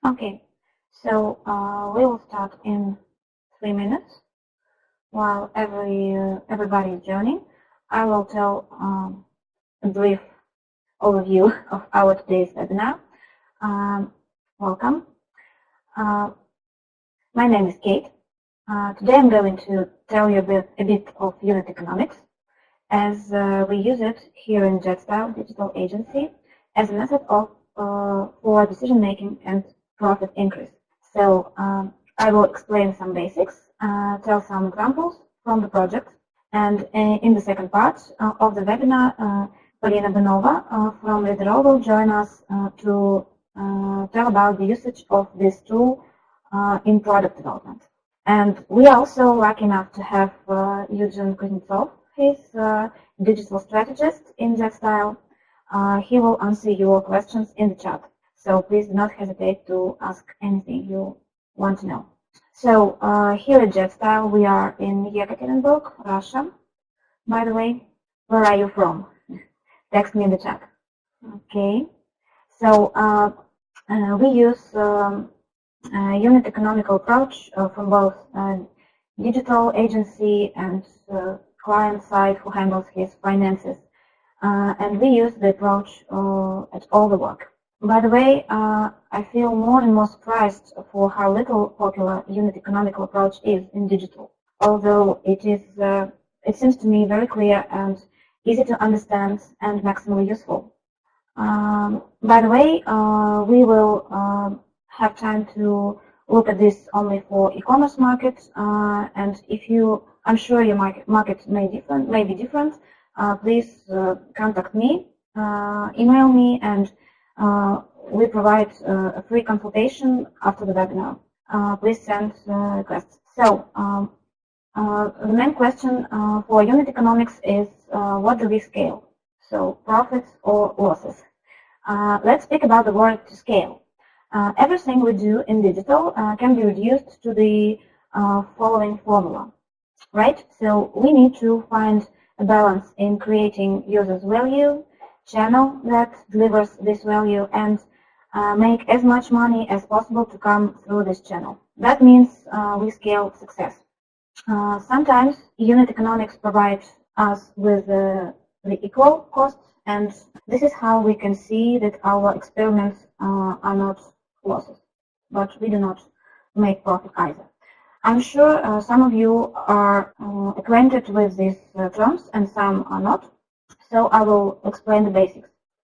Okay, so we will start in 3 minutes. While everybody is joining, I will tell a brief overview of our today's webinar. Welcome. My name is Kate. Today I'm going to tell you a bit of unit economics, as we use it here in Jetstyle Digital Agency as a method of for decision making and profit increase. So I will explain some basics, tell some examples from the project, and in the second part of the webinar, Polina Benova from Lidero will join us to tell about the usage of this tool in product development. And we are also lucky enough to have Eugen Kuznetsov. He's a digital strategist in Jetstyle. He will answer your questions in the chat. So please do not hesitate to ask anything you want to know. So here at Jetstyle, we are in Yekaterinburg, Russia. By the way, where are you from? Text me in the chat. Okay. So we use unit economical approach from both digital agency and client side who handles his finances. And we use the approach at all the work. By the way, I feel more and more surprised for how little popular unit economical approach is in digital. Although it seems to me very clear and easy to understand and maximally useful. By the way, we will have time to look at this only for e-commerce market, and I'm sure your market may be different. Please contact me, email me, and we provide a free consultation after the webinar. Please send requests. So the main question for unit economics is what do we scale? So profits or losses? Let's speak about the word to scale. Everything we do in digital can be reduced to the following formula, right? So we need to find a balance in creating users' value, channel that delivers this value, and make as much money as possible to come through this channel. That means we scale success. Sometimes unit economics provides us with the equal costs, and this is how we can see that our experiments are not losses, but we do not make profit either. I'm sure some of you are acquainted with these terms and some are not, so I will explain the basics.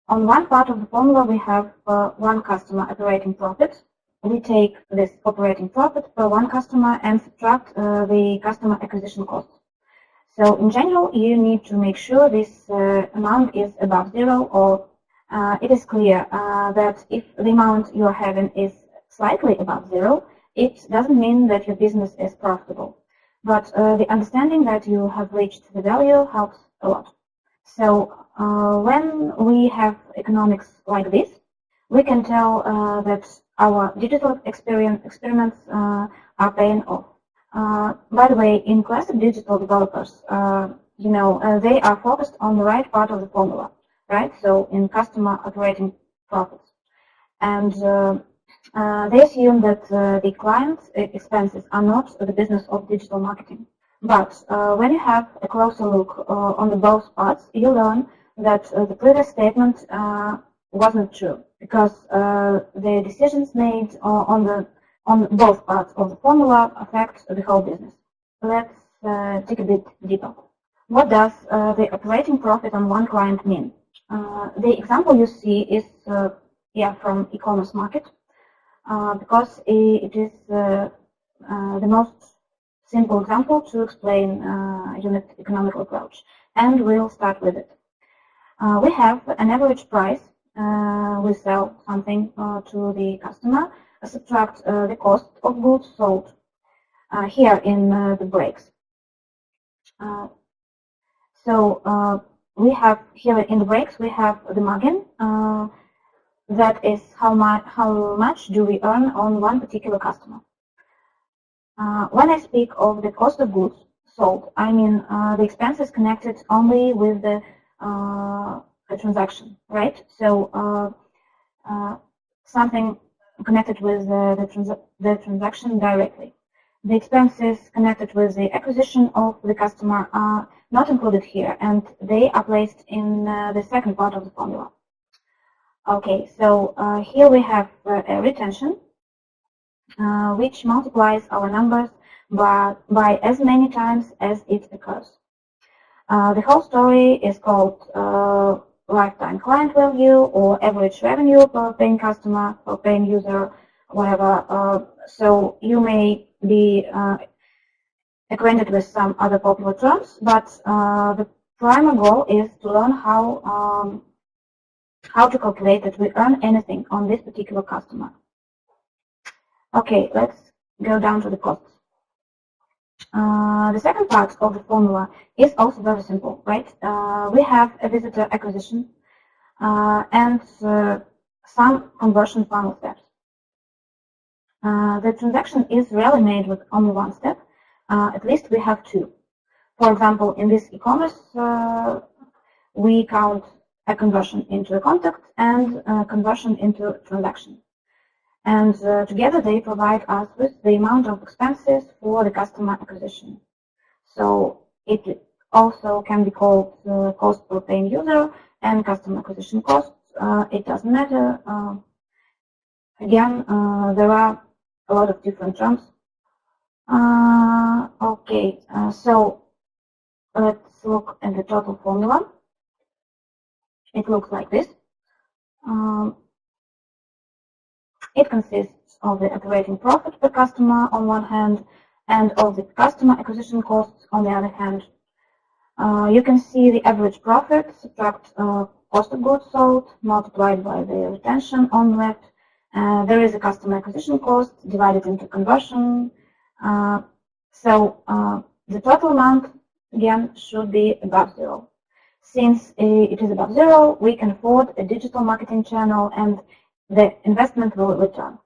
On one part of the formula we have one customer operating profit. We take this operating profit per one customer and subtract the customer acquisition cost. So in general, you need to make sure this amount is above zero, or it is clear that if the amount you're having is slightly above zero, it doesn't mean that your business is profitable. But the understanding that you have reached the value helps a lot. So when we have economics like this, we can tell that our digital experiments are paying off. By the way, in classic digital developers, they are focused on the right part of the formula, right? So in customer operating profits. And they assume that the client's expenses are not the business of digital marketing. But when you have a closer look on the both parts, you learn that the previous statement wasn't true, because the decisions made on both parts of the formula affect the whole business. Let's dig a bit deeper. What does the operating profit on one client mean? The example you see is from e-commerce market, because it is the most simple example to explain unit economical approach, and we'll start with it. We have an average price. We sell something to the customer, subtract the cost of goods sold here in the breaks. So we have here in the breaks, we have the margin. That is how much do we earn on one particular customer. When I speak of the cost of goods sold, I mean the expenses connected only with the transaction, right? So something connected with the transaction directly. The expenses connected with the acquisition of the customer are not included here, and they are placed in the second part of the formula. Okay, so here we have a retention, which multiplies our numbers by as many times as it occurs. The whole story is called lifetime client value or average revenue per paying customer, per paying user, whatever. So you may be acquainted with some other popular terms, but the primary goal is to learn how to calculate that we earn anything on this particular customer. Okay, let's go down to the costs. The second part of the formula is also very simple, right? We have a visitor acquisition and some conversion funnel steps. The transaction is rarely made with only one step. At least we have two. For example, in this e-commerce, we count a conversion into a contact and a conversion into a transaction. And together they provide us with the amount of expenses for the customer acquisition. So it also can be called cost per paying user and customer acquisition costs. It doesn't matter. Again, there are a lot of different terms. Okay, so let's look at the total formula. It looks like this. It consists of the operating profit per customer on one hand and of the customer acquisition costs on the other hand. You can see the average profit, subtract cost of goods sold, multiplied by the retention on the left. There is a customer acquisition cost divided into conversion. So the total amount, again, should be above zero. Since it is above zero, we can afford a digital marketing channel and the investment will return.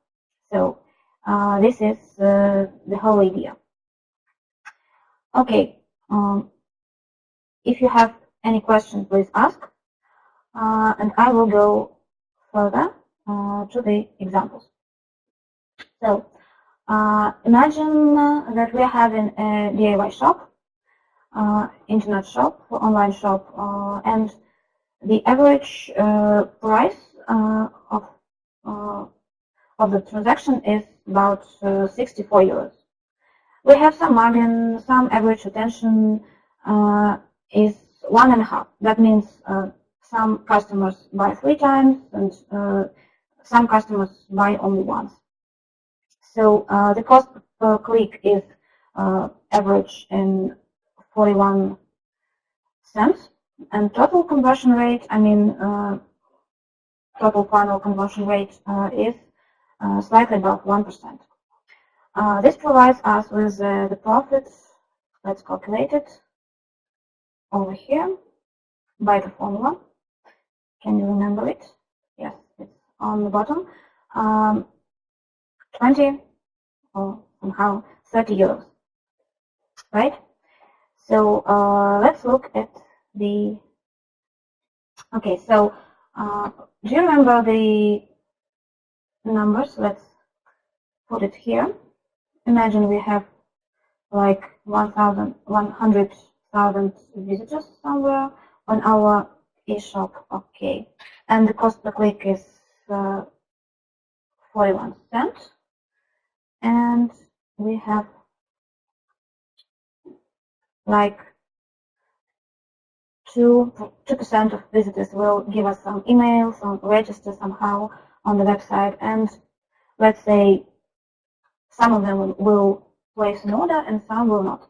So this is the whole idea. Okay, if you have any questions, please ask, and I will go further to the examples. So imagine that we are having a DIY shop, internet shop, online shop, and the average price of the transaction is about 64 euros. We have some margin, some average retention is 1.5. That means some customers buy 3 times and some customers buy only once. So the cost per click is average in 41 cents, and total conversion rate, I mean total funnel conversion rate is slightly above 1%. This provides us with the profits. Let's calculate it over here by the formula. Can you remember it? Yes, it's on the bottom. 20 or somehow 30 euros, right? So let's look at the. Okay, so do you remember the numbers? Let's put it here. Imagine we have like 100,000 visitors somewhere on our e-shop. Okay, and the cost per click is 41 cents, and we have like 2% of visitors will give us some emails or register somehow on the website, and let's say some of them will place an order and some will not.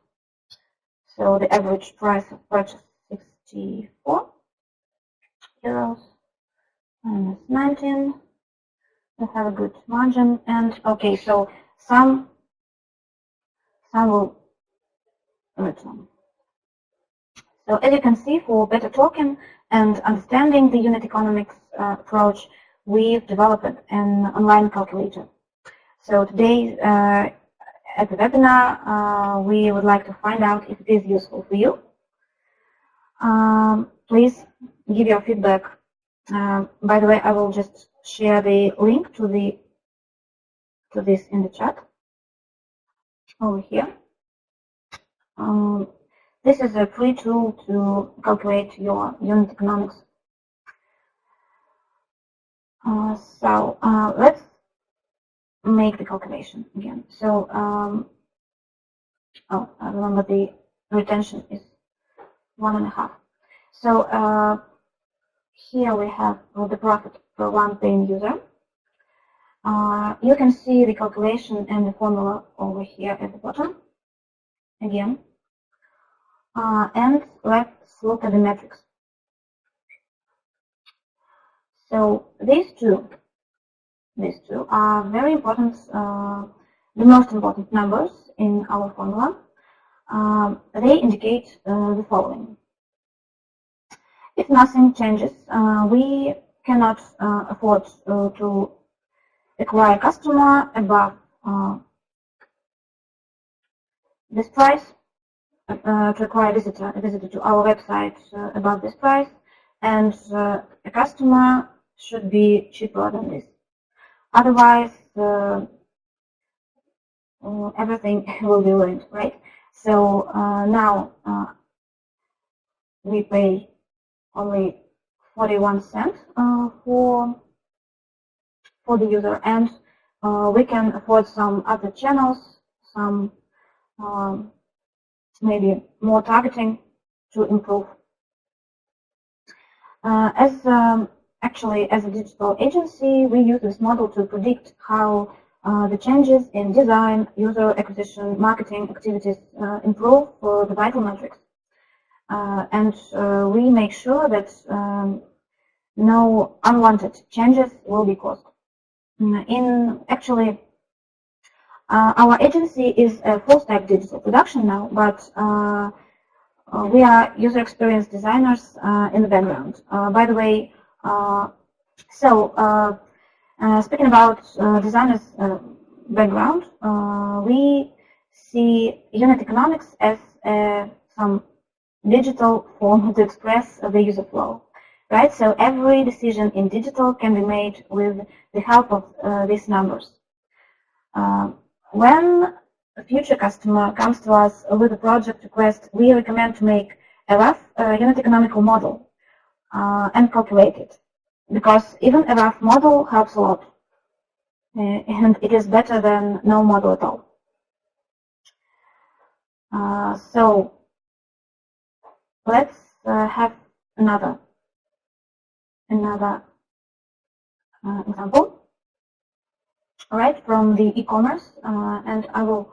So the average price of purchase is 64 euros minus 19. We have a good margin, and okay, so some will return. So as you can see, for better talking and understanding the unit economics approach, we've developed an online calculator. So today at the webinar, we would like to find out if it is useful for you. Please give your feedback. By the way, I will just share the link to the to this in the chat over here. This is a free tool to calculate your unit economics. So let's make the calculation again. So I remember the retention is 1.5. So here we have the profit per one paying user. You can see the calculation and the formula over here at the bottom again. And let's look at the metrics. So these two are very important, the most important numbers in our formula. They indicate the following. If nothing changes, we cannot afford to acquire a customer above this price, to acquire a visitor to our website above this price, and a customer should be cheaper than this. Otherwise, everything will be ruined, right? So now we pay only 41 cents for the user, and we can afford some other channels, some maybe more targeting to improve. Actually, as a digital agency, we use this model to predict how the changes in design, user acquisition, marketing activities improve the vital metrics. And we make sure that no unwanted changes will be caused. Actually, our agency is a full-stack digital production now, but we are user experience designers in the background. By the way, speaking about designers' background, we see unit economics as some digital form to express the user flow, right? So every decision in digital can be made with the help of these numbers. When a future customer comes to us with a project request, we recommend to make a rough unit economical model and calculate it, because even a rough model helps a lot, and it is better than no model at all. So let's have another example. All right, from the e-commerce, and I will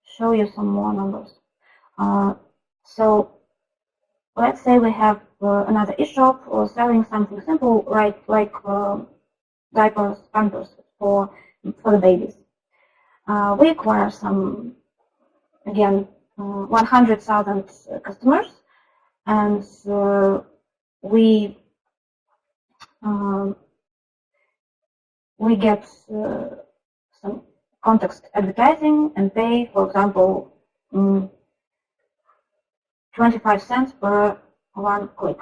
show you some more numbers. So let's say we have another e-shop or selling something simple, right, like diapers, pampers for the babies. We acquire some, again, 100,000 customers, and we get some context advertising and pay, for example, 25 cents per one click.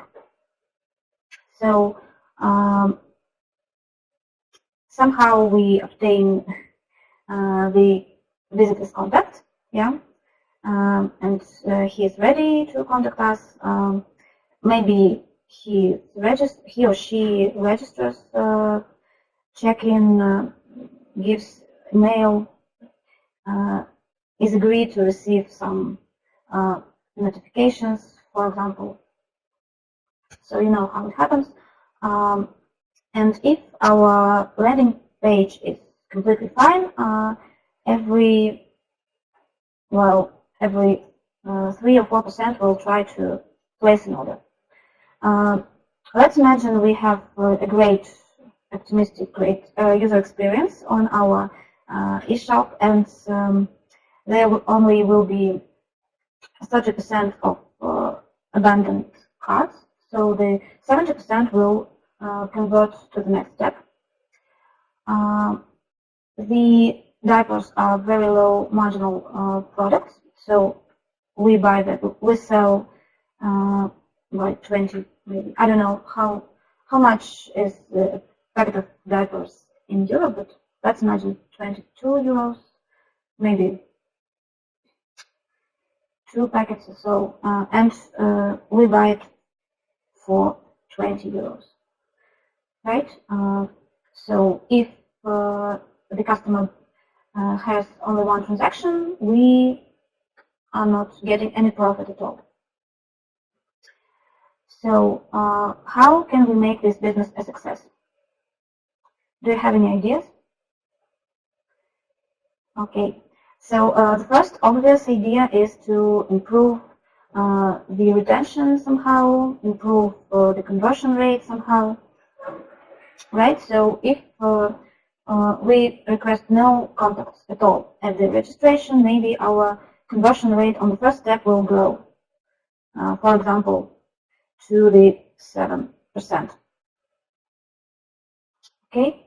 So somehow we obtain the visitor's contact, yeah, and he is ready to contact us. Maybe he or she registers, check-in, gives email, is agreed to receive some notifications, for example. So you know how it happens. And if our landing page is completely fine, every 3 or 4% will try to place an order. Let's imagine we have a great, optimistic, great user experience on our e-shop, and there only will be 30% of abandoned carts. So the 70% will convert to the next step. The diapers are very low marginal products, so we sell by 20, maybe. I don't know how much is the packet of diapers in Europe, but let's imagine 22 euros, maybe 2 packets or so, and we buy it for 20 euros, right? So if the customer has only one transaction, we are not getting any profit at all. So how can we make this business a success? Do you have any ideas? Okay, so the first obvious idea is to improve the retention somehow, improve the conversion rate somehow, right? So if we request no contacts at all at the registration, maybe our conversion rate on the first step will grow, for example, to the 7%. Okay,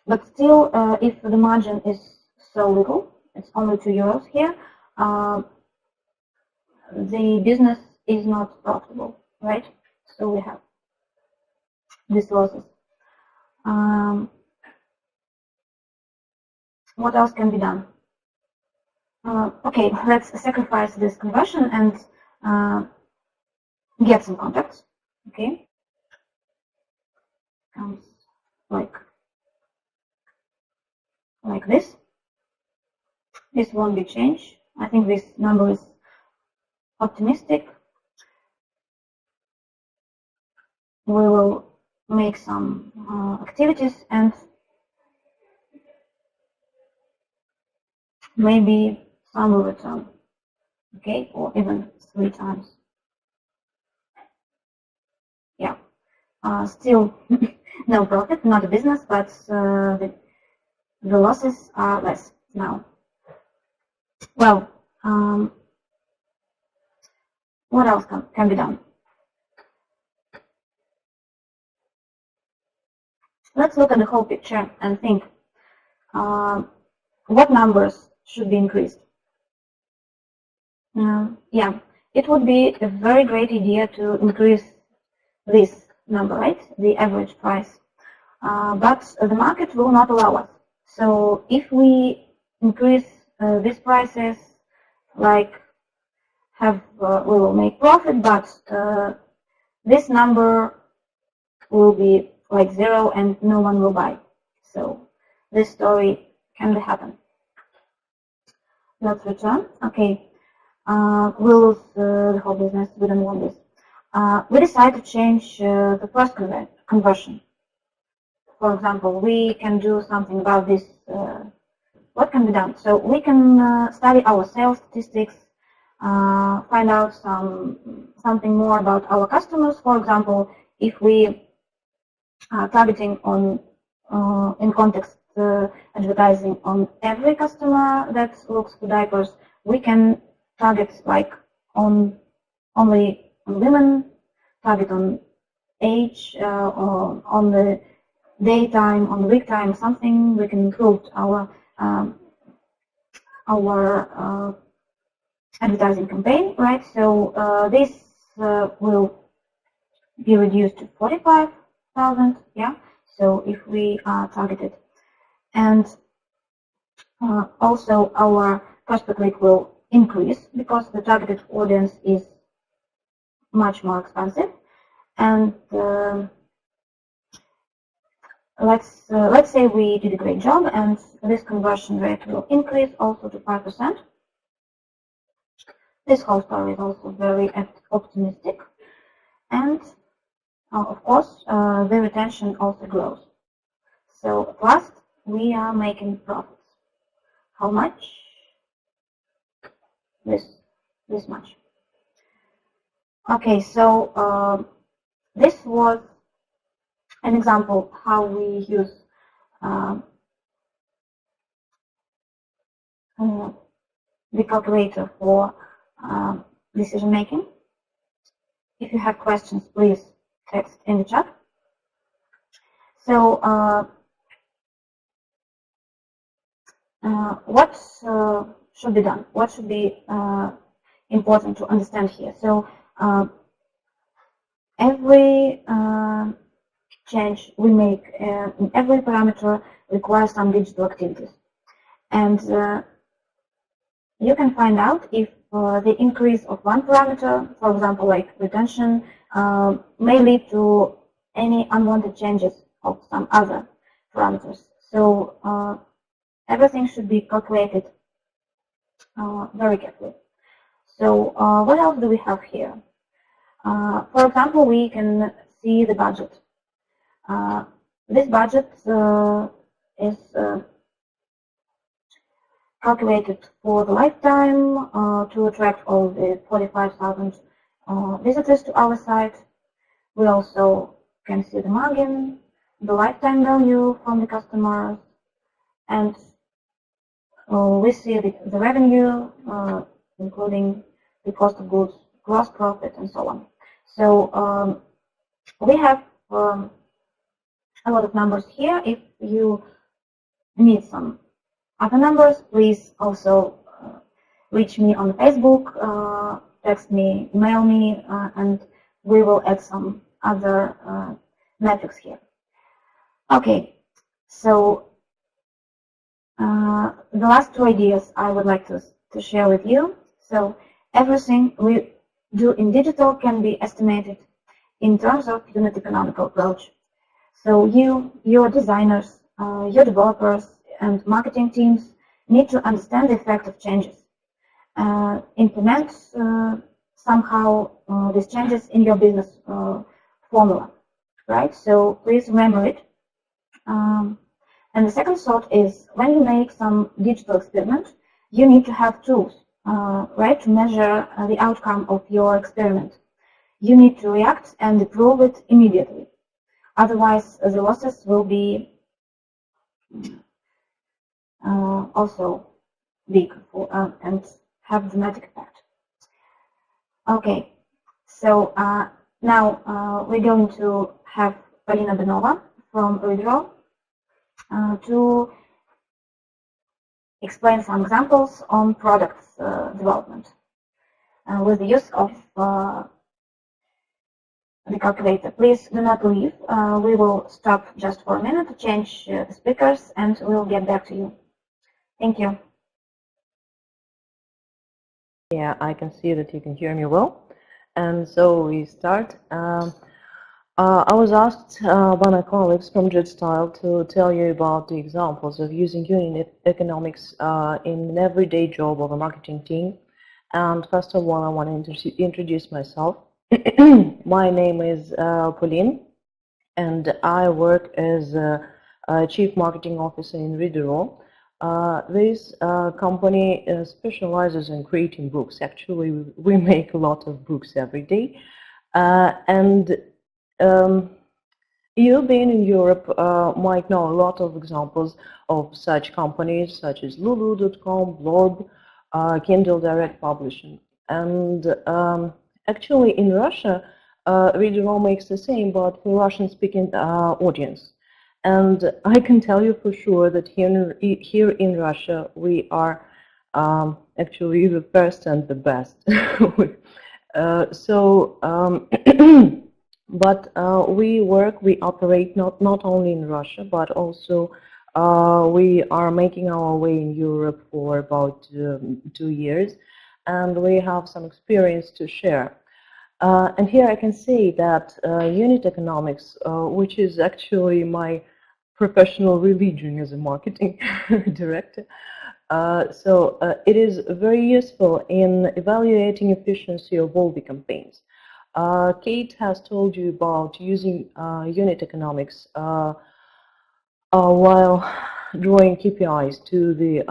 but still, if the margin is so little, it's only 2 euros here, the business is not profitable, right? So we have these losses. What else can be done? Okay, let's sacrifice this conversion and get some contacts. Okay, comes like this. This won't be changed. I think this number is optimistic. We will make some activities and maybe some will return. Okay, or even 3 times. Yeah, still no profit, not a business, but the losses are less now. Well, what else can be done? Let's look at the whole picture and think what numbers should be increased. Yeah, it would be a very great idea to increase this number, right? The average price. But the market will not allow us. So if we increase these prices, like we will make profit, but this number will be like 0 and no one will buy. So this story can happen. Let's return. Okay, we'll lose the whole business. We don't want this. We decide to change the first conversion. For example, we can do something about this. What can be done? So we can study our sales statistics, find out something more about our customers. For example, if we are targeting on in context advertising on every customer that looks for diapers, we can target like on only on women, target on age, or on the daytime, on the week time, something. We can improve our advertising campaign, right? So this will be reduced to 45,000, yeah. So if we are targeted, and also our cost per click will increase because the targeted audience is much more expensive, and let's say we did a great job, and this conversion rate will increase also to 5%. This whole story is also very optimistic, and of course the retention also grows. So at last we are making profits. How much? This much. Okay, so this was an example how we use the calculator for decision making. If you have questions, please text in the chat. So what should be done? What should be important to understand here? So every change we make in every parameter require some digital activities. And you can find out if the increase of one parameter, for example, like retention, may lead to any unwanted changes of some other parameters. So everything should be calculated very carefully. So what else do we have here? For example, we can see the budget. This budget is calculated for the lifetime to attract all the 45,000 visitors to our site. We also can see the margin, the lifetime value from the customers, and we see the revenue, including the cost of goods, gross profit, and so on. So we have a lot of numbers here. If you need some other numbers, please also reach me on Facebook, text me, email me, and we will add some other metrics here. Okay, so the last two ideas I would like to share with you. So everything we do in digital can be estimated in terms of unit economical approach. So your designers, your developers, and marketing teams need to understand the effect of changes, implement somehow these changes in your business formula, right? So please remember it. And the second thought is, when you make some digital experiment, you need to have tools, right, to measure the outcome of your experiment. You need to react and improve it immediately. Otherwise, the losses will be also big and have dramatic effect. Okay, so now we're going to have Polina Benova from Redraw to explain some examples on product development with the use of the calculator. Please do not leave. We will stop just for a minute to change the speakers, and we'll get back to you. Thank you. Yeah, I can see that you can hear me well. And so we start. I was asked by my colleagues from JetStyle to tell you about the examples of using unit economics in an everyday job of a marketing team. And first of all, I want to introduce myself. My name is Pauline, and I work as a Chief Marketing Officer in Redraw. This company specializes in creating books. Actually, we make a lot of books every day. You being in Europe might know a lot of examples of such companies such as Lulu.com, Blob, Kindle Direct Publishing. And actually in Russia, Redraw makes the same, but for Russian-speaking audience. And I can tell you for sure that here in Russia, we are actually the first and the best. But we operate not only in Russia, but also we are making our way in Europe for about 2 years, and we have some experience to share. And here I can say that unit economics, which is actually my professional religion as a marketing director, it is very useful in evaluating efficiency of all the campaigns. Kate has told you about using unit economics while drawing KPIs to the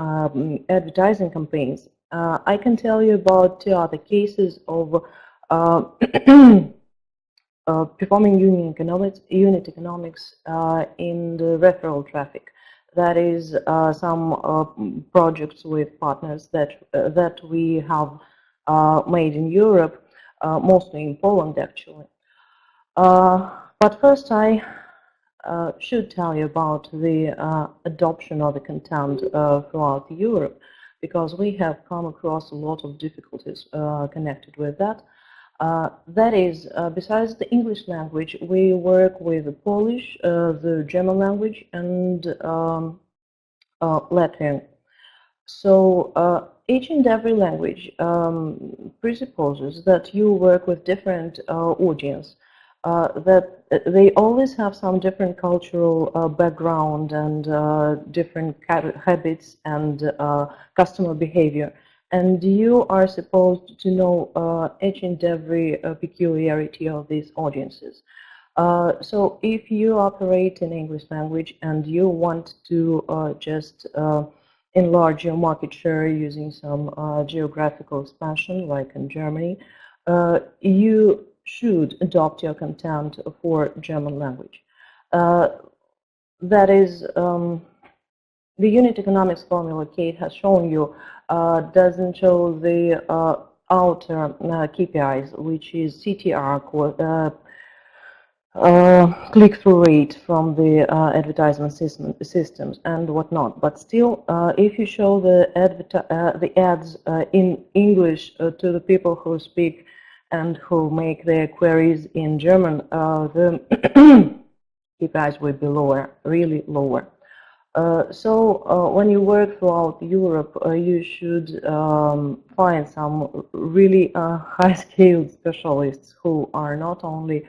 advertising campaigns. I can tell you about 2 other cases of performing unit economics in the referral traffic. That is some projects with partners that we have made in Europe, mostly in Poland actually. But first I should tell you about the adoption of the content throughout Europe, because we have come across a lot of difficulties connected with that. That is, besides the English language, we work with the Polish, the German language, and Latvian. So each and every language presupposes that you work with different audience, that they always have some different cultural background and different habits and customer behavior. And you are supposed to know each and every peculiarity of these audiences. So if you operate in English language and you want to just enlarge your market share using some geographical expansion, like in Germany, you should adopt your content for German language. That is, the unit economics formula Kate has shown you doesn't show the outer KPIs, which is CTR, click-through rate from the advertisement systems and whatnot. But still, if you show the ads in English to the people who speak and who make their queries in German, the KPIs will be lower, really lower. So when you work throughout Europe, you should find some really high-skilled specialists who are not only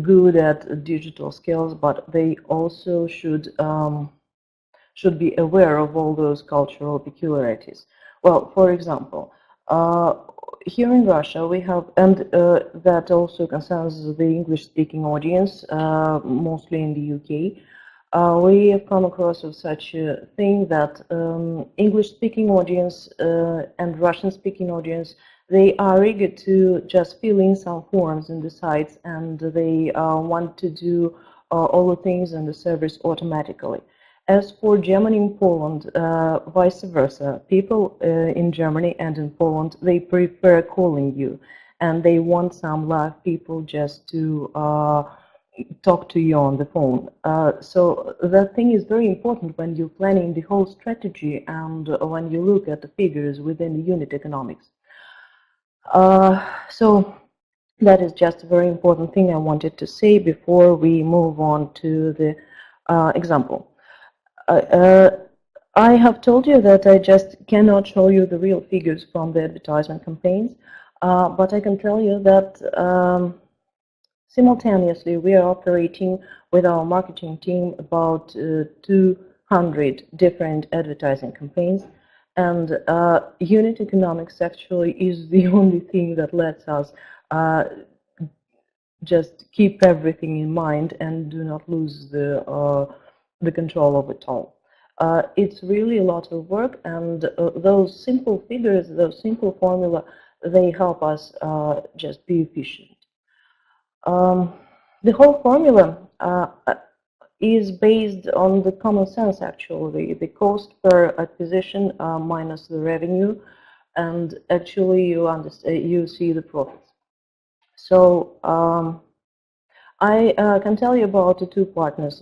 good at digital skills, but they also should be aware of all those cultural peculiarities. Well, for example, here in Russia we have, and that also concerns the English-speaking audience, mostly in the UK. We have come across of such a thing that English-speaking audience and Russian-speaking audience, they are eager to just fill in some forms in the sites, and they want to do all the things in the service automatically. As for Germany and Poland, vice versa, people in Germany and in Poland, they prefer calling you, and they want some live people just to talk to you on the phone. So that thing is very important when you're planning the whole strategy and when you look at the figures within the unit economics. So that is just a very important thing I wanted to say before we move on to the example. I have told you that I just cannot show you the real figures from the advertisement campaigns, but I can tell you that simultaneously we are operating with our marketing team about 200 different advertising campaigns, and unit economics actually is the only thing that lets us just keep everything in mind and do not lose the control of it all. It's really a lot of work, and those simple figures, those simple formula, they help us just be efficient. The whole formula is based on the common sense, actually, the cost per acquisition minus the revenue, and actually you see the profits. So I can tell you about the two partners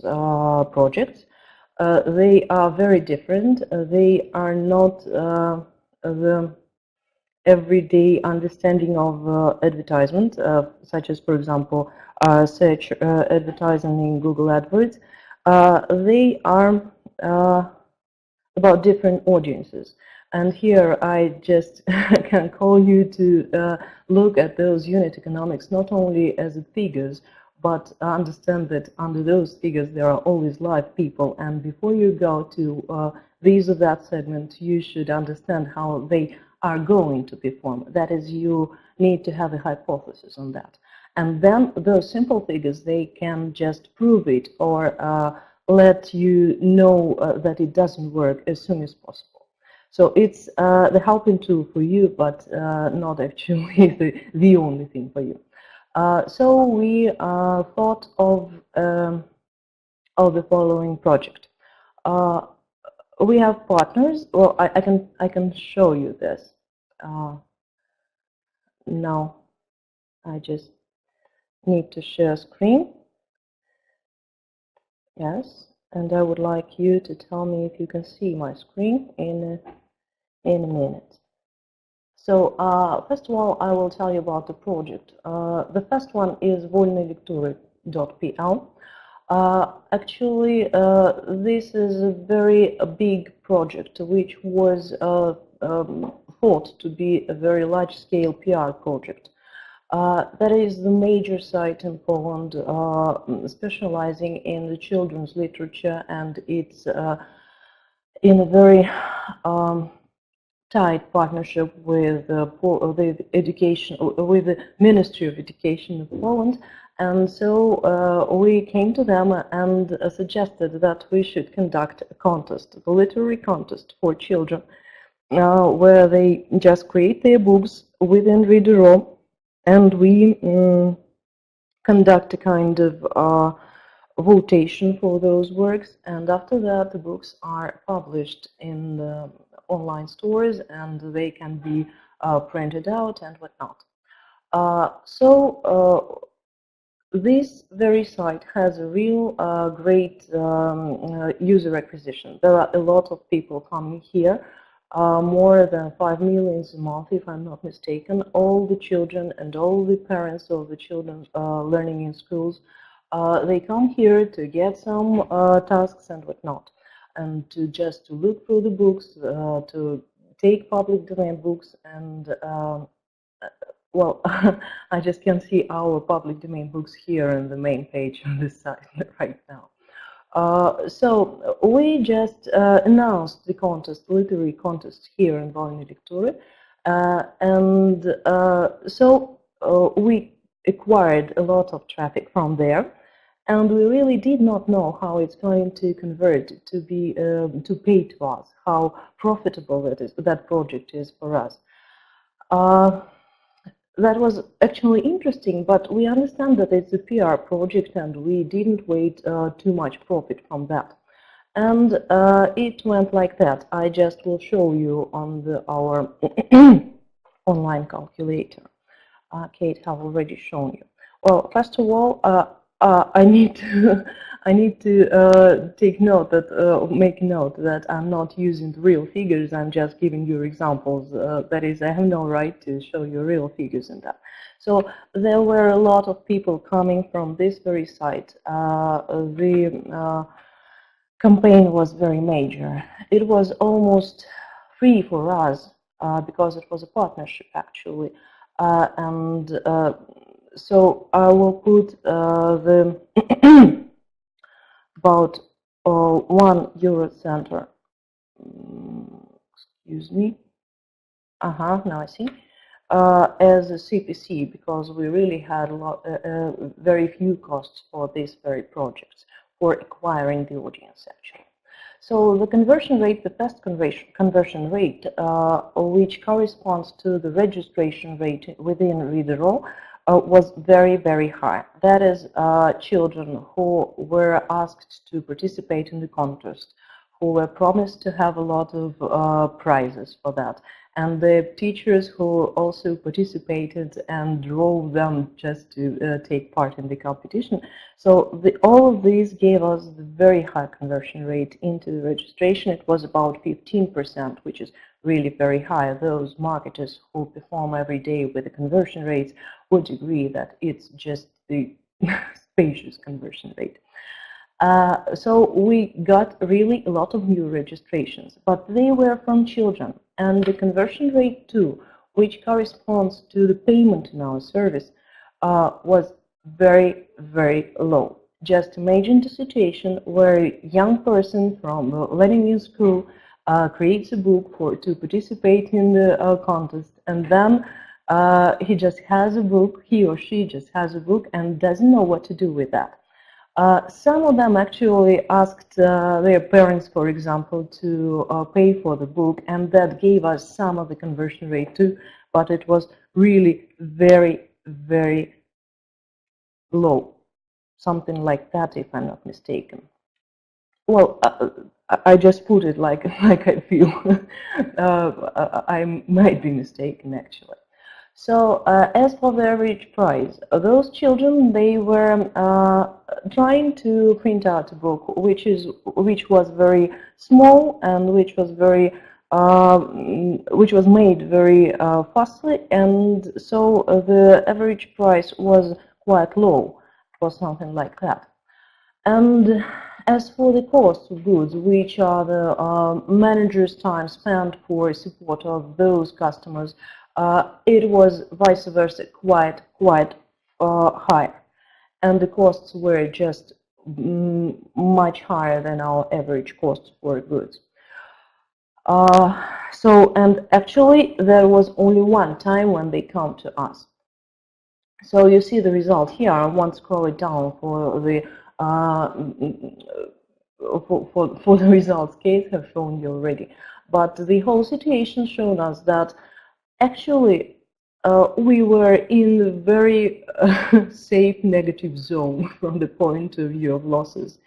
projects. They are very different. They are not the everyday understanding of advertisement, such as, for example, search advertising in Google AdWords. They are about different audiences. And here I just can call you to look at those unit economics not only as figures, but understand that under those figures there are always live people. And before you go to this or that segment, you should understand how they are going to perform. That is, you need to have a hypothesis on that. And then those simple figures, they can just prove it or let you know that it doesn't work as soon as possible. So it's the helping tool for you, but not actually the only thing for you. So we thought of the following project. We have partners. Well, I can show you this. Now I just need to share screen. Yes, and I would like you to tell me if you can see my screen in a minute. So, first of all, I will tell you about the project. The first one is volnylektury.pl. Actually, this is a very big project, which was thought to be a very large-scale PR project. That is the major site in Poland specializing in the children's literature, and it's in a very tight partnership with the education, with the Ministry of Education of Poland. And so we came to them and suggested that we should conduct a contest, a literary contest for children, where they just create their books within Reader.ro, and we conduct a kind of votation for those works, and after that the books are published in the online stores and they can be printed out and whatnot. This very site has a real great user acquisition. There are a lot of people coming here, more than 5 million a month, if I'm not mistaken. All the children and all the parents of the children learning in schools, they come here to get some tasks and whatnot, and to just to look through the books, to take public domain books, and well, I just can see our public domain books here on the main page on this site right now. So we just announced the contest, literary contest, here in Volny Lektury, and so we acquired a lot of traffic from there, and we really did not know how it's going to convert to be to pay to us, how profitable that project is for us. That was actually interesting, but we understand that it's a PR project and we didn't wait too much profit from that. And it went like that. I just will show you on our online calculator. Kate have already shown you. Well, first of all, I need to take note that make note that I'm not using the real figures. I'm just giving you examples. That is, I have no right to show you real figures in that. So there were a lot of people coming from this very site. The campaign was very major. It was almost free for us because it was a partnership actually, and so I will put the about €1. Excuse me. Now I see. As a CPC, because we really had a lot, very few costs for this very project, for acquiring the audience actually. So the conversion rate, the first conversion rate, which corresponds to the registration rate within Reader.ro, was very, very high. That is, children who were asked to participate in the contest, who were promised to have a lot of prizes for that, and the teachers who also participated and drove them just to take part in the competition. So all of these gave us the very high conversion rate into the registration. It was about 15%, which is really very high. Those marketers who perform every day with the conversion rates would agree that it's just the spacious conversion rate. So we got really a lot of new registrations, but they were from children, and the conversion rate too, which corresponds to the payment in our service, was very, very low. Just imagine the situation where a young person from learning in school creates a book to participate in the contest, and then he just has a book, he or she just has a book and doesn't know what to do with that. Some of them actually asked their parents, for example, to pay for the book, and that gave us some of the conversion rate too, but it was really very, very low, something like that, if I'm not mistaken. Well, I just put it like I feel. I might be mistaken, actually. So, as for the average price, those children, they were trying to print out a book which was very small and which was very which was made very fastly, and so the average price was quite low for something like that. And as for the cost of goods, which are the manager's time spent for support of those customers, it was vice versa quite high, and the costs were just much higher than our average cost for goods. And actually there was only one time when they come to us. So you see the result here. I won't scroll it down for the for the results case have shown you already. But the whole situation showed us that actually we were in a very safe negative zone from the point of view of losses.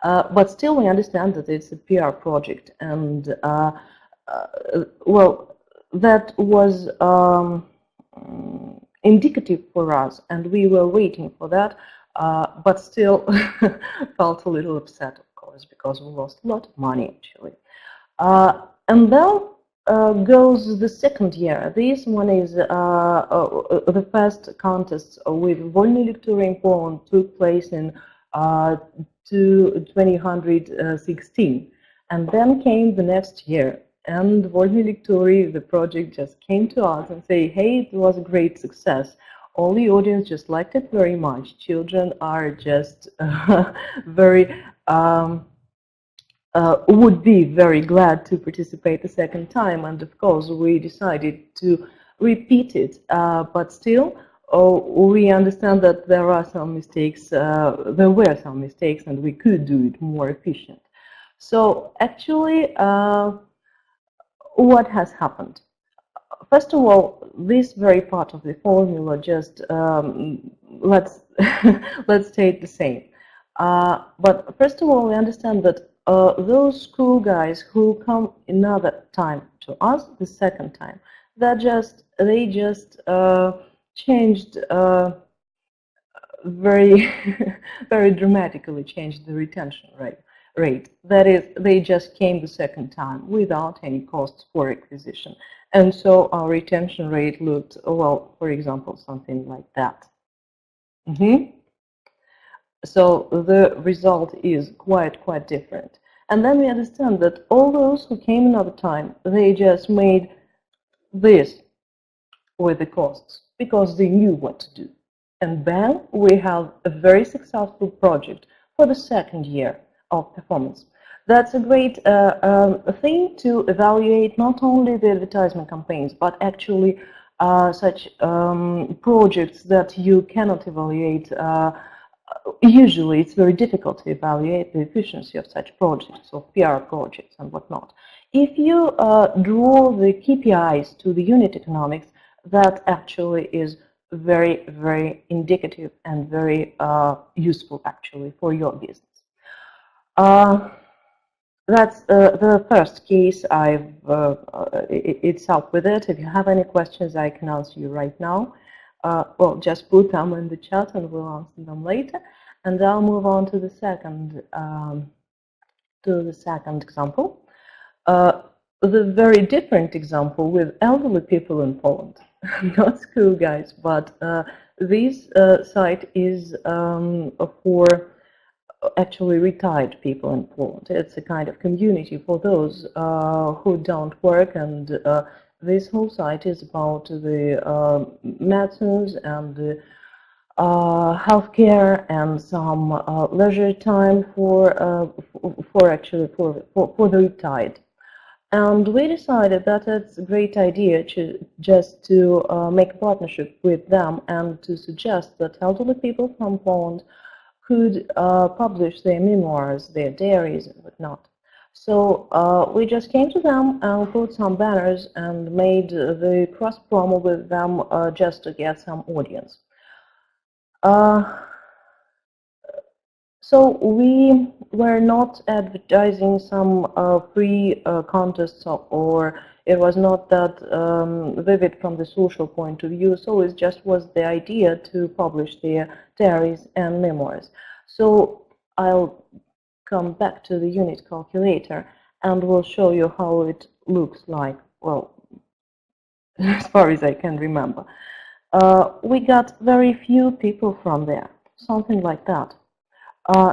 But still we understand that it's a PR project, and well, that was indicative for us, and we were waiting for that, but still felt a little upset, of course, because we lost a lot of money actually. And then goes the second year. This one is the first contest with Wolny Lektury in Poland took place in 2016, and then came the next year. And Wolny Lektury, the project, just came to us and say, hey, it was a great success. All the audience just liked it very much. Children are just very, would be very glad to participate a second time. And of course, we decided to repeat it. But still, we understand that there are some mistakes, there were some mistakes, and we could do it more efficient. So actually, what has happened? First of all, this very part of the formula just let's let's state the same. But first of all, we understand that those school guys who come another time to us, the second time, they just changed very very dramatically changed the retention rate. That is, they just came the second time without any costs for acquisition. And so our retention rate looked, well, for example, something like that. So the result is quite different. And then we understand that all those who came another time, they just made this with the costs because they knew what to do. And then we have a very successful project for the second year of performance. That's a great thing to evaluate not only the advertisement campaigns, but actually such projects that you cannot evaluate. Usually it's very difficult to evaluate the efficiency of such projects, of PR projects and whatnot. If you draw the KPIs to the unit economics, that actually is very indicative and very useful actually for your business. That's the first case. It's up with it. If you have any questions, I can answer you right now. Well, just put them in the chat and we'll answer them later. And I'll move on to the second example. The very different example with elderly people in Poland, not school guys, but this site is for actually retired people in Poland. It's a kind of community for those who don't work, and this whole site is about the medicines and the healthcare and some leisure time for the retired. And we decided that it's a great idea just to make a partnership with them and to suggest that elderly people from Poland could publish their memoirs, their diaries, and whatnot. So we just came to them and put some banners and made the cross promo with them just to get some audience. So we were not advertising some free contests, or it was not that vivid from the social point of view. So it just was the idea to publish their diaries and memoirs. So I'll come back to the unit calculator and we'll show you how it looks like, well, as far as I can remember. We got very few people from there, something like that.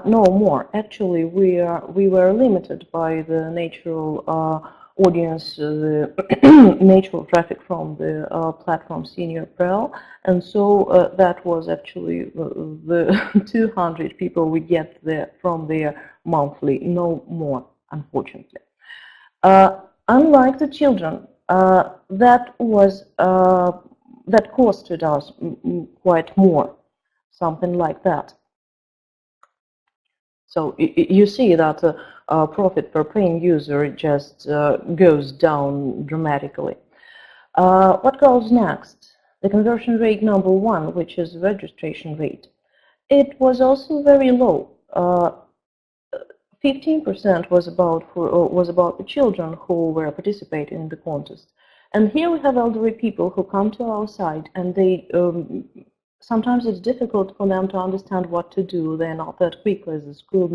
No more. Actually, we were limited by the natural audience, the natural traffic from the platform Senior Pro, and so that was actually the 200 people we get there from there monthly. No more, unfortunately. Unlike the children, that costed us quite more, something like that. So you see that profit per paying user just goes down dramatically. What goes next? The conversion rate number one, which is registration rate. It was also very low. 15% was about the children who were participating in the contest. And here we have elderly people who come to our site, and they sometimes it's difficult for them to understand what to do. They're not that quick as a school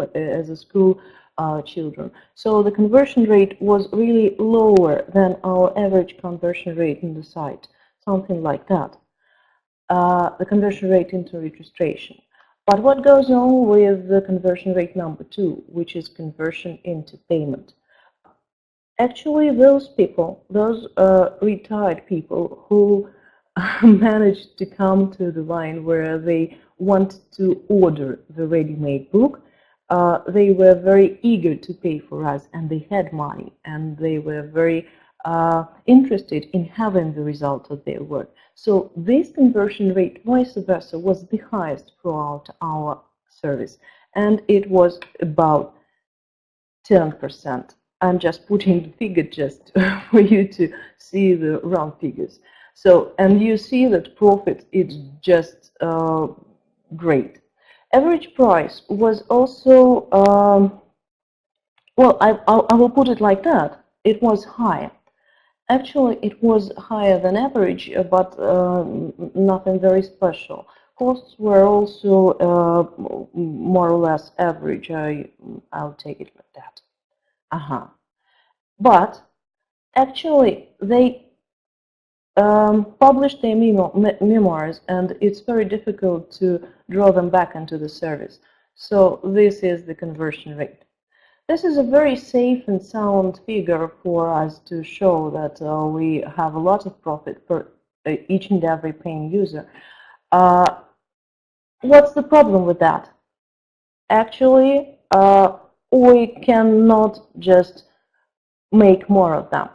children. So the conversion rate was really lower than our average conversion rate in the site, something like that. The conversion rate into registration. But what goes on with the conversion rate number two, which is conversion into payment? Actually, those people, those retired people who managed to come to the line where they want to order the ready-made book, they were very eager to pay for us, and they had money, and they were very interested in having the result of their work. So this conversion rate, vice versa, was the highest throughout our service, and it was about 10%. I'm just putting the figure just for you to see the round figures. So, and you see that profit is just great. Average price was also, well, I will put it like that. It was high. Actually, it was higher than average, but nothing very special. Costs were also more or less average. I'll take it like that. But actually, they published their memoirs, and it's very difficult to draw them back into the service. So this is the conversion rate. This is a very safe and sound figure for us to show that we have a lot of profit per each and every paying user. What's the problem with that? Actually, we cannot just make more of them.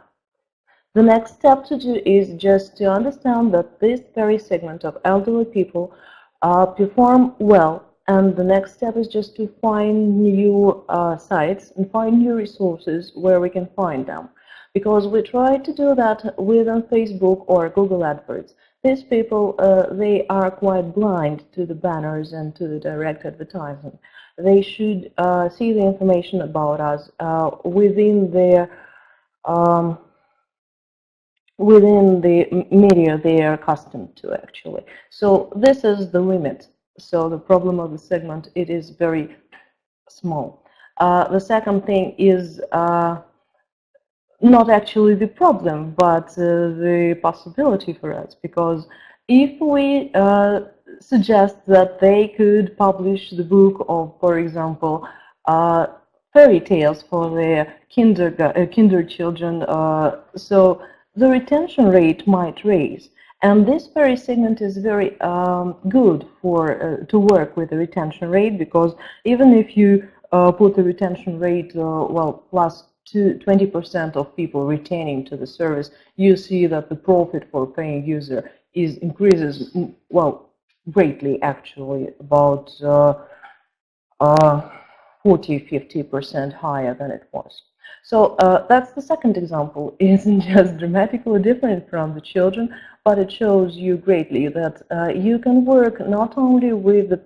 The next step to do is just to understand that this very segment of elderly people perform well. And the next step is just to find new sites and find new resources where we can find them. Because we try to do that within Facebook or Google Adverts. These people, they are quite blind to the banners and to the direct advertising. They should see the information about us within the media they are accustomed to, actually. So this is the limit. So the problem of the segment, it is very small. The second thing is not actually the problem, but the possibility for us, because if we suggest that they could publish the book of, for example, fairy tales for their kinder children, so the retention rate might raise. And this very segment is very good for to work with the retention rate, because even if you put the retention rate, well, plus 20% of people retaining to the service, you see that the profit for paying user increases, well, greatly, actually, about 40–50% higher than it was. So that's the second example. It isn't just dramatically different from the children, but it shows you greatly that you can work not only with the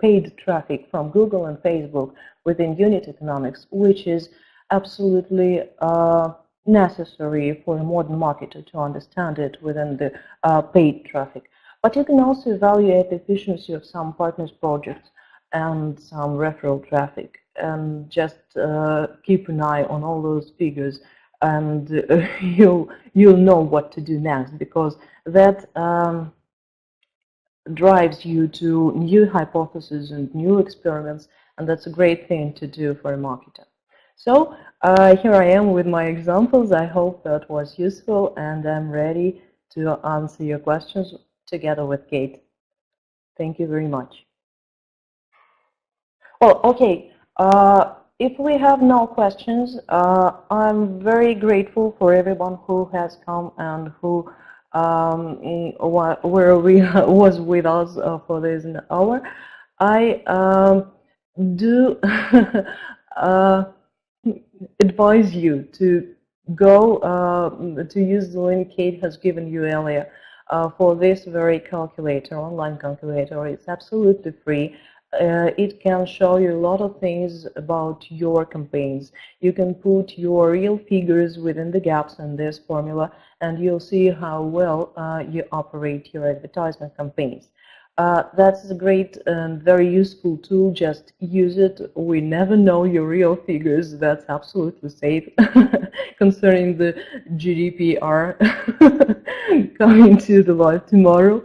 paid traffic from Google and Facebook within unit economics, which is absolutely necessary for a modern marketer to understand it within the paid traffic. But you can also evaluate the efficiency of some partners projects and some referral traffic, and just keep an eye on all those figures and you'll know what to do next, because that drives you to new hypotheses and new experiments, and that's a great thing to do for a marketer. So here I am with my examples. I hope that was useful, and I'm ready to answer your questions together with Kate. Thank you very much. Well, okay. If we have no questions, I'm very grateful for everyone who has come and who was with us for this hour. I do advise you to go to use the link Kate has given you earlier for this very calculator, online calculator. It's absolutely free. It can show you a lot of things about your campaigns. You can put your real figures within the gaps in this formula, and you'll see how well you operate your advertisement campaigns. That's a great and very useful tool. Just use it. We never know your real figures. That's absolutely safe concerning the GDPR coming to the life tomorrow.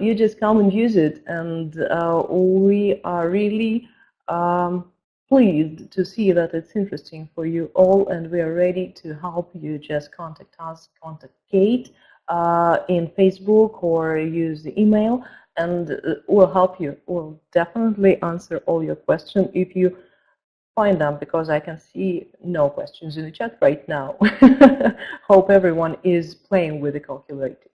You just come and use it, and we are really pleased to see that it's interesting for you all, and we are ready to help you. Just contact us, contact Kate in Facebook, or use the email, and we'll help you. We'll definitely answer all your questions if you find them, because I can see no questions in the chat right now. Hope everyone is playing with the calculator.